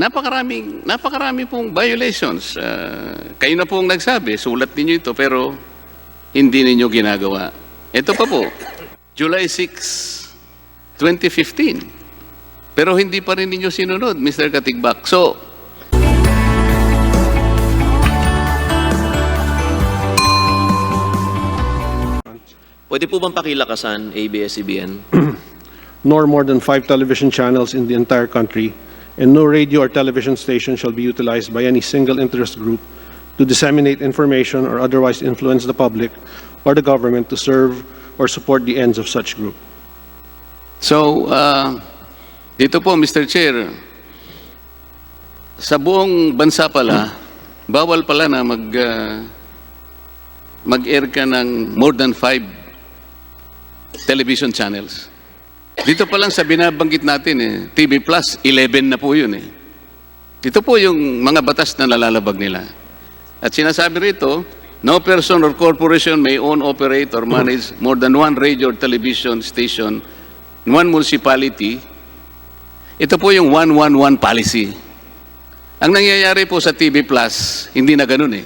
napakarami pong violations. Kayo na pong nagsabi, sulat ninyo ito, pero hindi ninyo ginagawa. Ito pa po, July 6, 2015. Pero hindi pa rin ninyo sinunod, Mr. Katigbak. So, pwede po bang pakilakasan, ABS-CBN? Nor more than 5 television channels in the entire country, and no radio or television station shall be utilized by any single interest group to disseminate information or otherwise influence the public or the government to serve or support the ends of such group. So, dito po, Mr. Chair, sa buong bansa pala, bawal pala na mag-air ka ng more than 5 television channels. Dito pa lang sa binabanggit natin, TV Plus, 11 na po yun. Ito po yung mga batas na nalalabag nila. At sinasabi rito, no person or corporation may own, operate, or manage more than one radio or television station in one municipality. Ito po yung 111 policy. Ang nangyayari po sa TV Plus, hindi na ganun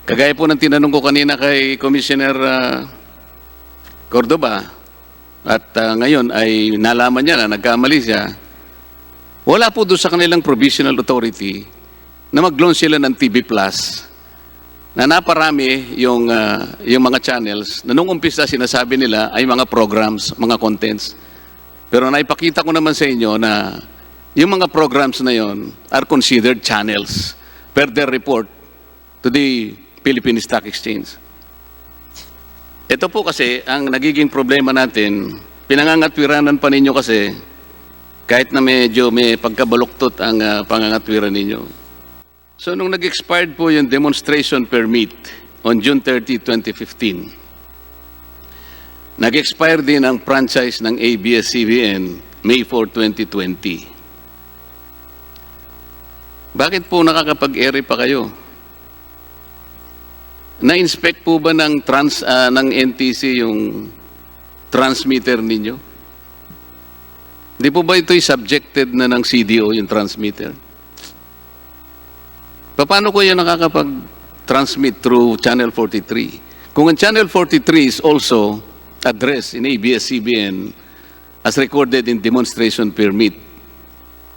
Kagaya po ng tinanong ko kanina kay Commissioner Cordoba, at ngayon ay nalaman niya na nagkamali siya, wala po doon sa kanilang provisional authority na mag-launch sila ng TV Plus na naparami yung mga channels na nung umpisa sinasabi nila ay mga programs, mga contents. Pero naipakita ko naman sa inyo na yung mga programs na yon are considered channels per their report to the Philippine Stock Exchange. Ito po kasi ang nagiging problema natin, pinangangatwiranan pa ninyo kasi kahit na medyo may pagkabaluktot ang pangangatwiran ninyo. So nung nag-expired po yung demonstration permit on June 30, 2015, nag-expire din ang franchise ng ABS-CBN May 4, 2020. Bakit po nakakapag-ere pa kayo? Na-inspect po ba ng NTC yung transmitter ninyo? Di po ba ito'y subjected na ng CDO yung transmitter? Paano ko yun nakakapag-transmit through Channel 43? Kung ang Channel 43 is also addressed in ABS-CBN as recorded in demonstration permit,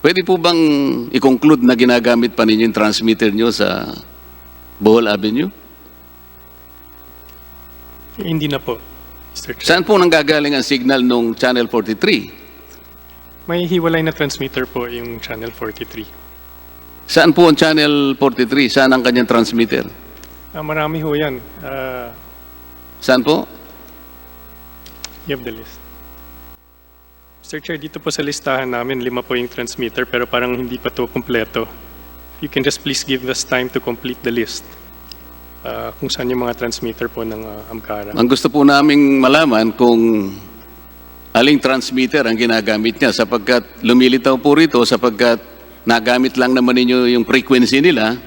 pwede po bang i-conclude na ginagamit pa ninyo yung transmitter nyo sa Bohol Avenue? Hindi na po, Mr. Chair. Saan po nanggagaling ang signal nung Channel 43? May hiwalay na transmitter po yung Channel 43. Saan po ang Channel 43? Saan ang kanyang transmitter? Marami ho yan. Saan po? You have the list. Mr. Chair, dito po sa listahan namin, 5 po yung transmitter pero parang hindi pa to kompleto. If you can just please give us time to complete the list. Kung saan yung mga transmitter po ng AMCARA. Ang gusto po naming malaman kung aling transmitter ang ginagamit niya sapagkat lumilitaw po rito sapagkat nagamit lang naman ninyo yung frequency nila,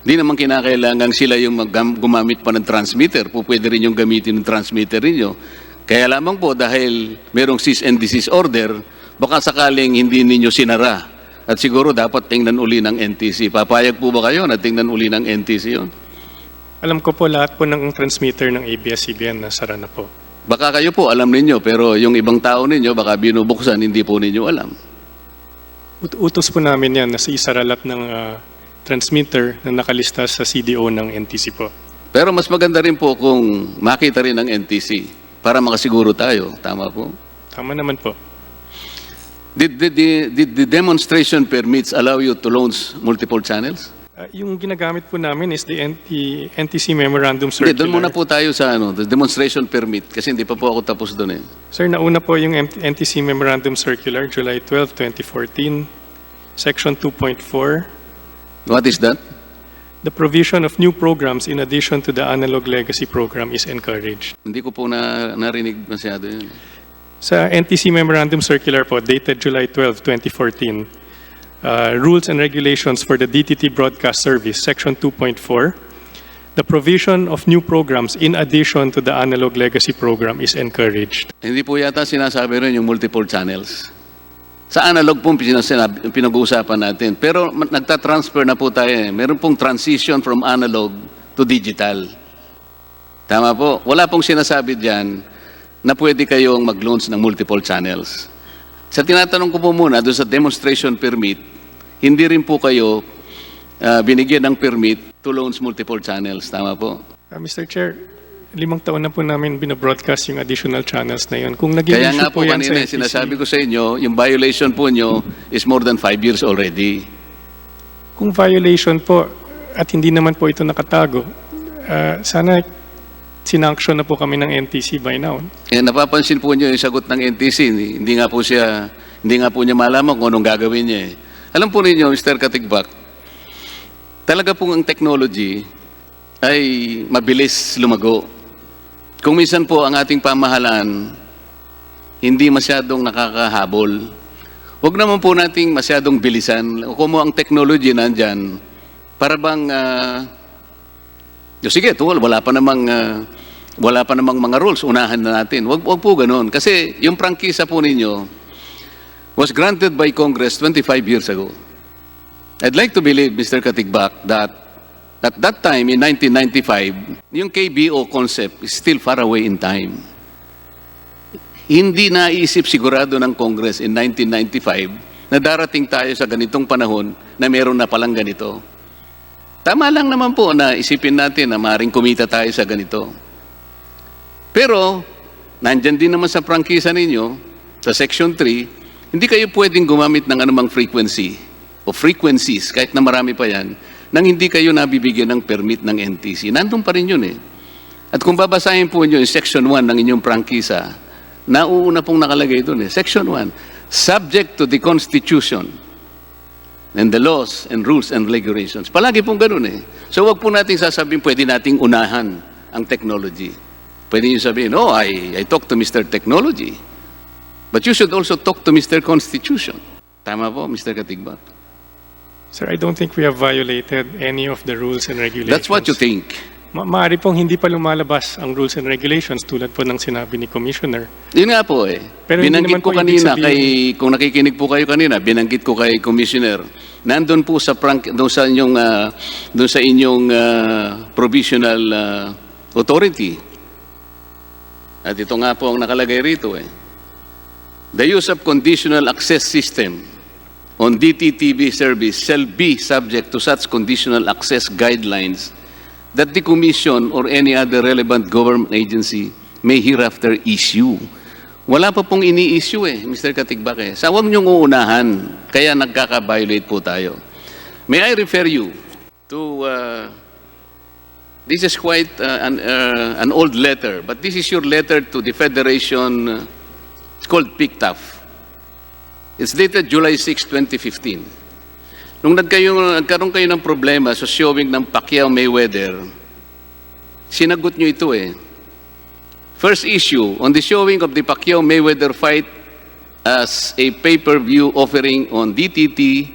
di naman kinakailangan sila yung gumamit pa ng transmitter. Pwede rin yung gamitin ng transmitter ninyo. Kaya lamang po dahil merong cease and desist order, baka sakaling hindi ninyo sinara. At siguro dapat tingnan uli ng NTC. Papayag po ba kayo na tingnan uli ng NTC yun? Alam ko po lahat po ng transmitter ng ABS-CBN na sara na po. Baka kayo po alam ninyo, pero yung ibang tao ninyo, baka binubuksan, hindi po ninyo alam. Utos po namin yan na isara lahat ng transmitter na nakalista sa CDO ng NTC po. Pero mas maganda rin po kung makita rin ng NTC para makasiguro tayo. Tama po? Tama naman po. Did the demonstration permits allow you to launch multiple channels? Yung ginagamit po namin is the NTC Memorandum Circular. Doon muna po tayo sa the demonstration permit kasi hindi pa po ako tapos doon Sir, nauna po yung NTC Memorandum Circular, July 12, 2014, Section 2.4. What is that? The provision of new programs in addition to the analog legacy program is encouraged. Hindi ko po narinig masyado yun. Sa NTC Memorandum Circular po, dated July 12, 2014, Rules and Regulations for the DTT Broadcast Service, Section 2.4, the provision of new programs in addition to the analog legacy program is encouraged. Hindi po yata sinasabi rin yung multiple channels. Sa analog pong pinag-uusapan natin. Pero nagtatransfer na po tayo. Meron pong transition from analog to digital. Tama po. Wala pong sinasabi dyan na pwede kayong mag-launch ng multiple channels. Sa tinatanong ko po muna, doon sa demonstration permit, hindi rin po kayo binigyan ng permit to launch multiple channels. Tama po? Mr. Chair, 5 taon na po namin binabroadcast yung additional channels na yun. Kung naging Kaya issue nga po yan sa kanina, NTC, sinasabi ko sa inyo, yung violation po nyo is more than 5 years already. kung violation po at hindi naman po ito nakatago, sana sinanction na po kami ng NTC by now. Napapansin po nyo yung sagot ng NTC, hindi nga po niya malaman kung anong gagawin niya. Alam po ninyo, Mr. Katigbak, talaga pong ang technology ay mabilis lumago. Kung minsan po ang ating pamahalaan hindi masyadong nakakahabol, huwag naman po nating masyadong bilisan. Kung mo ang technology nandyan, para bang, sige, wala pa namang mga rules, unahan na natin. Huwag po ganun. Kasi yung prangkisa po ninyo was granted by Congress 25 years ago. I'd like to believe, Mr. Katigbak, that at that time, in 1995, yung KBO concept is still far away in time. Hindi naisip sigurado ng Congress in 1995 na darating tayo sa ganitong panahon na meron na palang ganito. Tama lang naman po na isipin natin na maaaring kumita tayo sa ganito. Pero, nandyan din naman sa prangkisa ninyo, sa Section 3, hindi kayo pwedeng gumamit ng anumang frequency o frequencies, kahit na marami pa yan, nang hindi kayo nabibigyan ng permit ng NTC. Nandun pa rin yun eh. At kung babasahin po nyo yung Section 1 ng inyong prangkisa, nauuna pong nakalagay doon eh. Section 1, subject to the Constitution and the laws and rules and regulations. Palagi pong ganun eh. So wag po nating sasabihin, pwede nating unahan ang technology. Pwede nyo sabihin, oh, I talk to Mr. Technology. But you should also talk to Mr. Constitution. Tama po, Mr. Katigbak? Sir, I don't think we have violated any of the rules and regulations. That's what you think. Maaari pong hindi pa lumalabas ang rules and regulations tulad po ng sinabi ni Commissioner. Yun nga po eh. Pero hindi Binanggit naman ko po ibig kanina, sabihin- kung nakikinig po kayo kanina, binanggit ko kay Commissioner, nandun po sa doon sa inyong provisional authority. At ito nga po ang nakalagay rito eh. The use of conditional access system on DTTV service shall be subject to such conditional access guidelines that the Commission or any other relevant government agency may hereafter issue. Wala pa pong ini-issue eh, Mr. Katigbak eh. Sa huwag niyong uunahan, kaya nagkaka-violate po tayo. May I refer you to, this is quite an old letter, but this is your letter to the Federation, it's called PICTAF. It's dated July 6, 2015. Nung nagkaroon kayo ng problema sa showing ng Pacquiao-Mayweather, sinagot nyo ito eh. First issue, on the showing of the Pacquiao-Mayweather fight as a pay-per-view offering on DTT,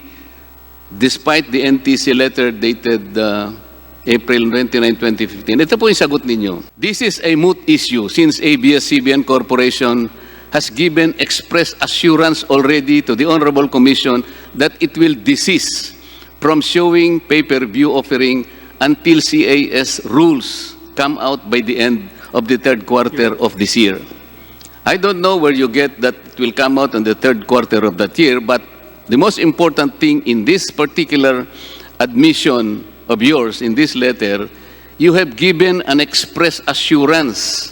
despite the NTC letter dated April 29, 2015. Ito po yung sagot ninyo. This is a moot issue since ABS-CBN Corporation has given express assurance already to the Honorable Commission that it will desist from showing pay-per-view offering until CAS rules come out by the end of the third quarter of this year. I don't know where you get that it will come out in the third quarter of that year, but the most important thing in this particular admission of yours in this letter, you have given an express assurance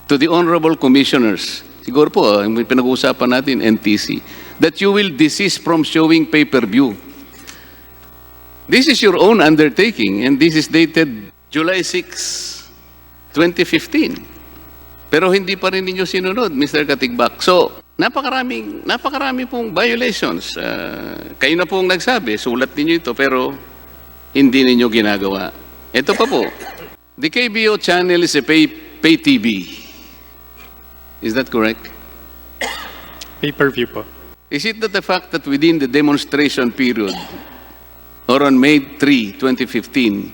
to the Honorable Commissioners, siguro po, pinag-uusapan natin, NTC, that you will desist from showing pay-per-view. This is your own undertaking, and this is dated July 6, 2015. Pero hindi pa rin ninyo sinunod, Mr. Katigbak. So, napakarami pong violations. Kayo na pong nagsabi, sulat ninyo ito, pero hindi ninyo ginagawa. Ito pa po, the KBO channel is a pay TV. Is that correct? Pay-per-view po. Is it that the fact that within the demonstration period, or on May 3, 2015,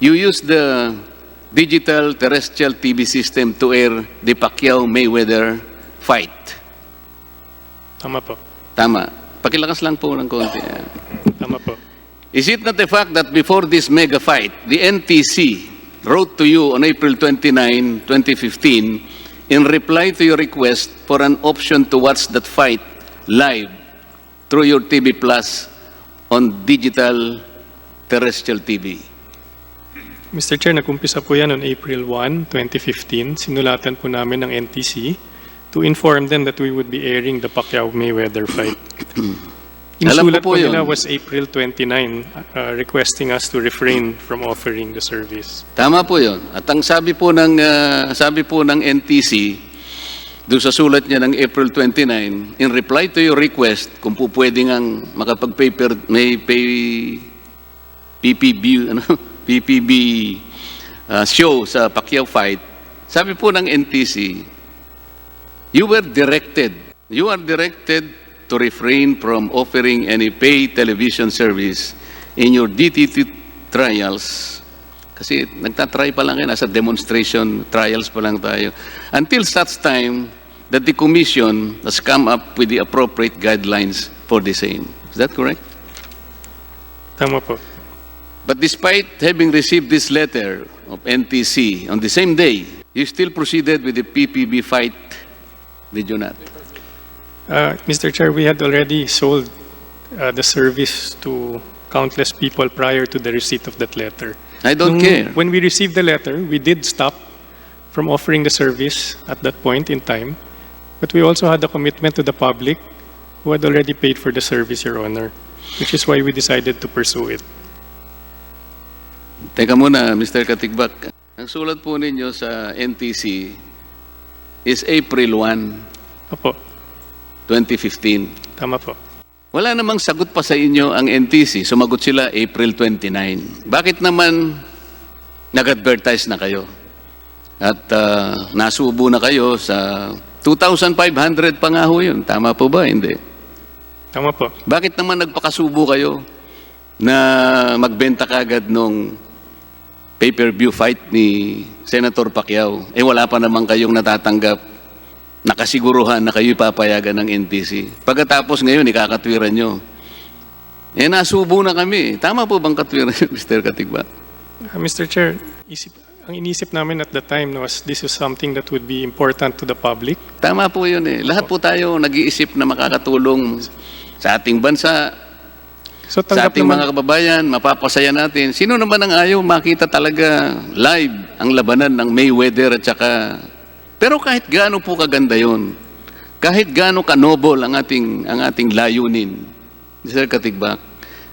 you used the digital terrestrial TV system to air the Pacquiao-Mayweather fight? Tama po. Tama. Pakilakas lang po ng konti. Tama po. Is it not the fact that before this mega fight, the NTC wrote to you on April 29, 2015, in reply to your request for an option to watch that fight live through your TV Plus on digital terrestrial TV? Mr. Chair, nag-umpisa po yan on April 1, 2015. Sinulatan po namin ng NTC to inform them that we would be airing the Pacquiao-Mayweather fight. Alam ko Insulat po po nila yun. was April 29, requesting us to refrain from offering the service. Tama po yun. At ang sabi po ng NTC, doon sa sulat niya ng April 29, in reply to your request, kung po pwede ngang PPB show sa Pacquiao fight, sabi po ng NTC, you are directed to refrain from offering any paid television service in your DTT trials. Kasi nagtatry pa lang kayo, nasa demonstration trials pa lang tayo. Until such time that the Commission has come up with the appropriate guidelines for the same. Is that correct? Tama po. But despite having received this letter of NTC on the same day, you still proceeded with the PPB fight, did you not? Mr. Chair, we had already sold the service to countless people prior to the receipt of that letter. I don't care. When we received the letter, we did stop from offering the service at that point in time, but we also had a commitment to the public who had already paid for the service, Your Honor, which is why we decided to pursue it. Teka muna, Mr. Katigbak. Ang sulat po ninyo sa NTC is April 1, Opo, 2015. tama po. Wala namang sagot pa sa inyo ang NTC. Sumagot sila April 29. Bakit naman nag-advertise na kayo? At nasubo na kayo sa 2,500 pa nga ho yun. Tama po ba? Hindi. Tama po. Bakit naman nagpakasubo kayo na magbenta kagad nung pay-per-view fight ni Senator Pacquiao? Wala pa naman kayong natatanggap, nakasiguruhan na kayo ipapayagan ng NTC. Pagkatapos ngayon, ikakatwiran nyo. Nasubo na kami. Tama po bang katwiran nyo, Mr. Katigbak? Mr. Chair, ang inisip namin at the time was this is something that would be important to the public. Tama po yun eh. Lahat po tayo nag-iisip na makakatulong sa ating bansa, So sa tanggap ating naman, mga kababayan, mapapasaya natin. Sino naman ang ayaw makita talaga live ang labanan ng Mayweather at saka... Pero kahit gaano po kaganda yun, kahit gaano ka-noble ang ating layunin, Mr. Katigbak,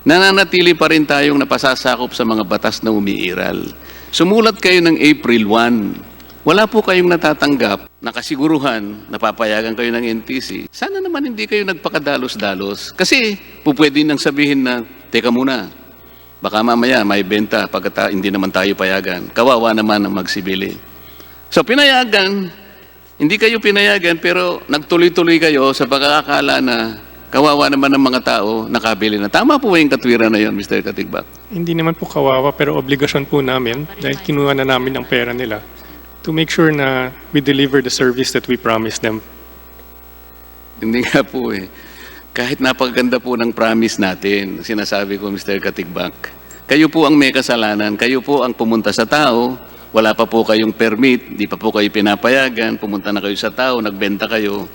nananatili pa rin tayong napasasakop sa mga batas na umiiral. Sumulat kayo ng April 1, wala po kayong natatanggap, nakasiguruhan, napapayagan kayo ng NTC. Sana naman hindi kayo nagpakadalos-dalos. Kasi po pwede nang sabihin na, teka muna, baka mamaya may benta pagka hindi naman tayo payagan. Kawawa naman ang magsibili. So pinayagan, hindi kayo pinayagan pero nagtuloy-tuloy kayo sa pagkakakala na kawawa naman ng mga tao nakabili na. Tama po yung katwiran na yun, Mr. Katigbak? hindi naman po kawawa pero obligasyon po namin dahil kinuha na namin ang pera nila to make sure na we deliver the service that we promised them. Hindi nga po eh. Kahit napakaganda po ng promise natin, sinasabi ko, Mr. Katigbak, kayo po ang may kasalanan, kayo po ang pumunta sa tao, wala pa po kayong permit, di pa po kayo pinapayagan, pumunta na kayo sa tao, nagbenta kayo.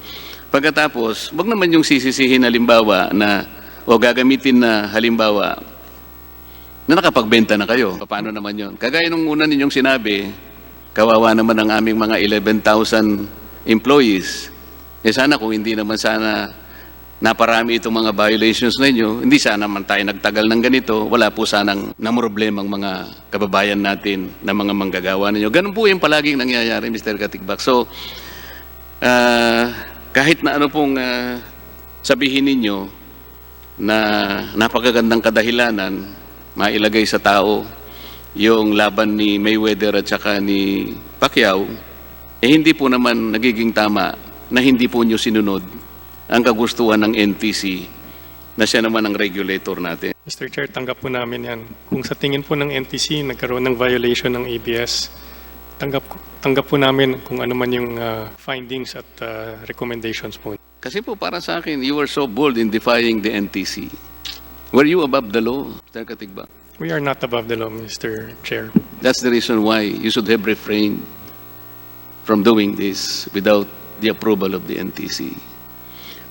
Pagkatapos, wag naman yung sisisihin halimbawa na, o gagamitin na halimbawa, na nakapagbenta na kayo. Paano naman yun? Kagaya nung una ninyong sinabi, kawawa naman ang aming mga 11,000 employees. Sana kung hindi naman sana naparami itong mga violations ninyo, hindi sana man tayo nagtagal ng ganito, wala po sanang namroblemang mga kababayan natin na mga manggagawa ninyo. Ganun po yung palaging nangyayari, Mr. Katigbak. So, kahit na ano pong sabihin ninyo na napakagandang kadahilanan, mailagay sa tao yung laban ni Mayweather at saka ni Pacquiao, hindi po naman nagiging tama na hindi po nyo sinunod ang kagustuhan ng NTC na siya naman ang regulator natin. Mr. Chair, tanggap po namin yan. Kung sa tingin po ng NTC, nagkaroon ng violation ng ABS, tanggap po namin kung ano man yung findings at recommendations po. Kasi po para sa akin, you were so bold in defying the NTC. Were you above the law, Mr. Katigbak? We are not above the law, Mr. Chair. That's the reason why you should have refrained from doing this without the approval of the NTC.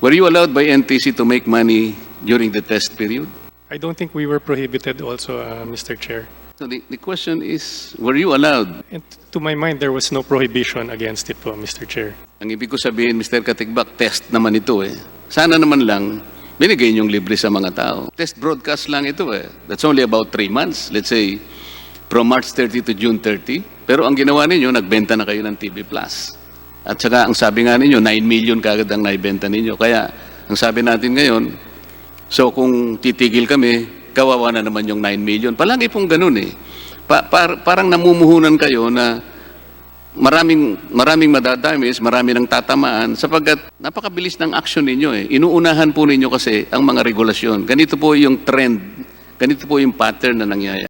Were you allowed by NTC to make money during the test period? I don't think we were prohibited also, Mr. Chair. So the question is, were you allowed? And to my mind, there was no prohibition against it po, Mr. Chair. Ang ibig ko sabihin, Mr. Katigbak, test naman ito eh. Sana naman lang, binigay niyong libre sa mga tao. Test broadcast lang ito eh. That's only about 3 months. Let's say, from March 30 to June 30. Pero ang ginawa ninyo, nagbenta na kayo ng TV Plus. At saka, ang sabi nga ninyo, 9 million kagad ang naibenta ninyo. Kaya, ang sabi natin ngayon, so kung titigil kami, kawawa na naman yung 9 million. Palagi pong ganun eh. Parang namumuhunan kayo na maraming madadamis, marami ng tatamaan sapagkat napakabilis ng action ninyo eh. Inuunahan po ninyo kasi ang mga regulasyon. Ganito po yung trend, ganito po yung pattern na nangyayari.